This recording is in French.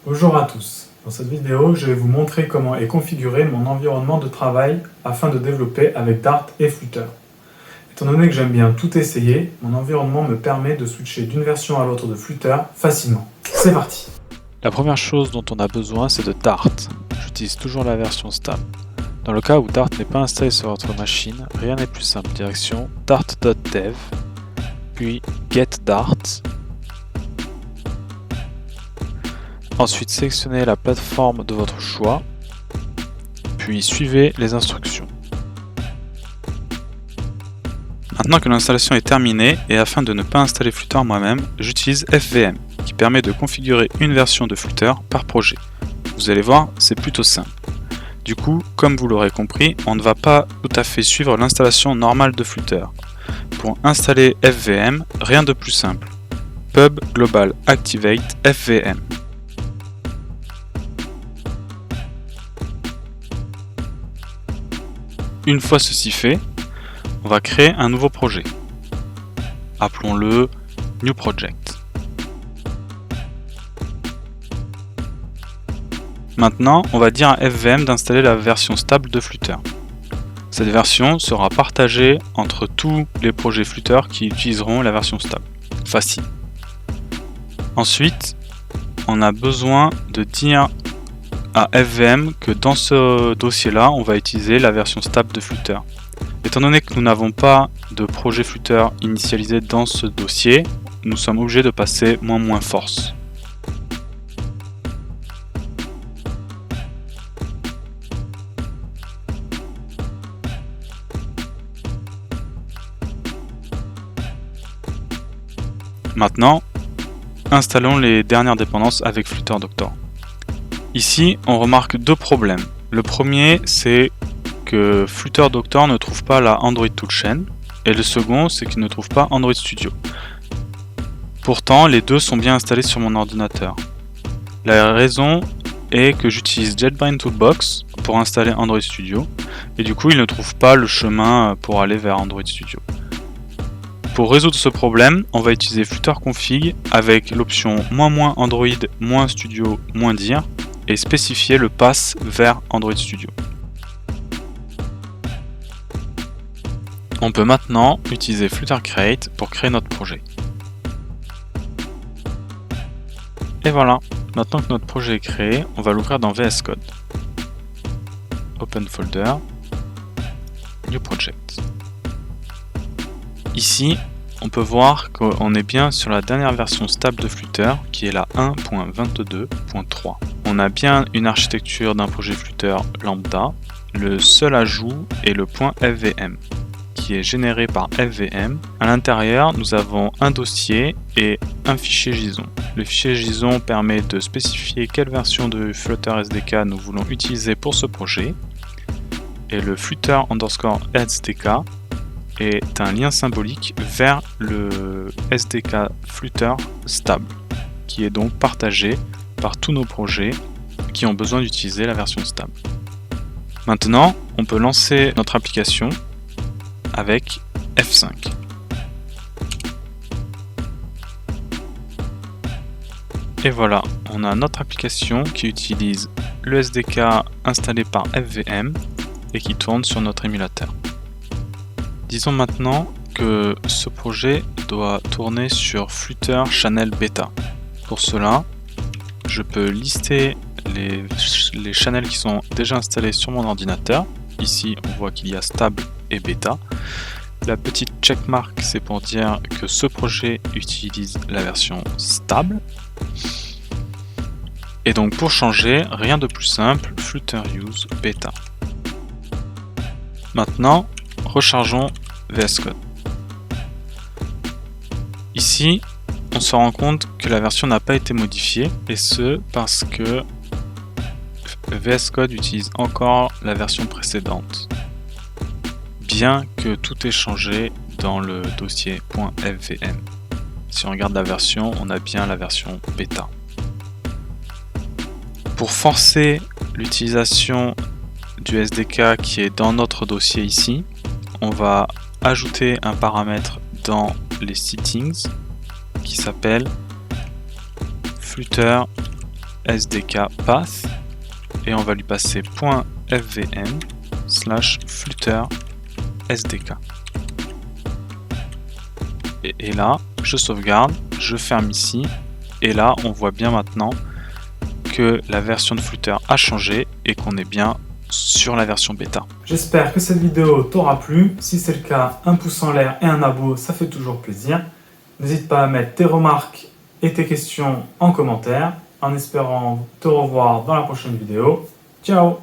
Bonjour à tous. Dans cette vidéo, je vais vous montrer comment est configuré mon environnement de travail afin de développer avec Dart et Flutter. Étant donné que j'aime bien tout essayer, mon environnement me permet de switcher d'une version à l'autre de Flutter facilement. C'est parti! La première chose dont on a besoin, c'est de Dart. J'utilise toujours la version stable. Dans le cas où Dart n'est pas installé sur votre machine, rien n'est plus simple. Direction dart.dev, puis get Dart. Ensuite, sélectionnez la plateforme de votre choix, puis suivez les instructions. Maintenant que l'installation est terminée, et afin de ne pas installer Flutter moi-même, j'utilise FVM, qui permet de configurer une version de Flutter par projet. Vous allez voir, c'est plutôt simple. Du coup, comme vous l'aurez compris, on ne va pas tout à fait suivre l'installation normale de Flutter. Pour installer FVM, rien de plus simple. Pub global activate FVM. Une fois ceci fait, on va créer un nouveau projet. Appelons-le New Project. Maintenant, on va dire à FVM d'installer la version stable de Flutter. Cette version sera partagée entre tous les projets Flutter qui utiliseront la version stable. Facile. Ensuite, on a besoin de dire à FVM que dans ce dossier-là, on va utiliser la version stable de Flutter. Étant donné que nous n'avons pas de projet Flutter initialisé dans ce dossier, nous sommes obligés de passer -- force. Maintenant, installons les dernières dépendances avec Flutter Doctor. Ici, on remarque deux problèmes. Le premier, c'est que Flutter Doctor ne trouve pas la Android Toolchain, et le second, c'est qu'il ne trouve pas Android Studio. Pourtant, les deux sont bien installés sur mon ordinateur. La raison est que j'utilise JetBrains Toolbox pour installer Android Studio, et du coup, il ne trouve pas le chemin pour aller vers Android Studio. Pour résoudre ce problème, on va utiliser Flutter Config avec l'option -- Android -Studio -dir et spécifier le pass vers Android Studio. On peut maintenant utiliser Flutter Create pour créer notre projet. Et voilà, maintenant que notre projet est créé, on va l'ouvrir dans VS Code. Open Folder, New Project. Ici, on peut voir qu'on est bien sur la dernière version stable de Flutter, qui est la 1.22.3. On a bien une architecture d'un projet Flutter lambda. Le seul ajout est le .fvm, qui est généré par FVM. À l'intérieur, nous avons un dossier et un fichier JSON. Le fichier JSON permet de spécifier quelle version de Flutter SDK nous voulons utiliser pour ce projet. Et le Flutter_SDK est un lien symbolique vers le SDK Flutter stable, qui est donc partagé par tous nos projets qui ont besoin d'utiliser la version stable. Maintenant, on peut lancer notre application avec F5. Et voilà, on a notre application qui utilise le SDK installé par FVM et qui tourne sur notre émulateur. Disons maintenant que ce projet doit tourner sur Flutter Channel Beta. Pour cela, je peux lister les channels qui sont déjà installés sur mon ordinateur. Ici, on voit qu'il y a stable et bêta. La petite checkmark, c'est pour dire que ce projet utilise la version stable. Et donc pour changer, rien de plus simple, Flutter Use Beta. Maintenant, rechargeons VS Code. Ici, on se rend compte que la version n'a pas été modifiée, et ce parce que VS Code utilise encore la version précédente, bien que tout est changé dans le dossier .fvm. Si on regarde la version, on a bien la version bêta. Pour forcer l'utilisation du SDK qui est dans notre dossier ici, on va ajouter un paramètre dans les settings qui s'appelle Flutter .sdk path et on va lui passer .fvn/flutter SDK. Et là, je sauvegarde, je ferme ici, et là, on voit bien maintenant que la version de Flutter a changé et qu'on est bien sur la version bêta. J'espère que cette vidéo t'aura plu. Si c'est le cas, un pouce en l'air et un abo, ça fait toujours plaisir. N'hésite pas à mettre tes remarques et tes questions en commentaire, en espérant te revoir dans la prochaine vidéo. Ciao!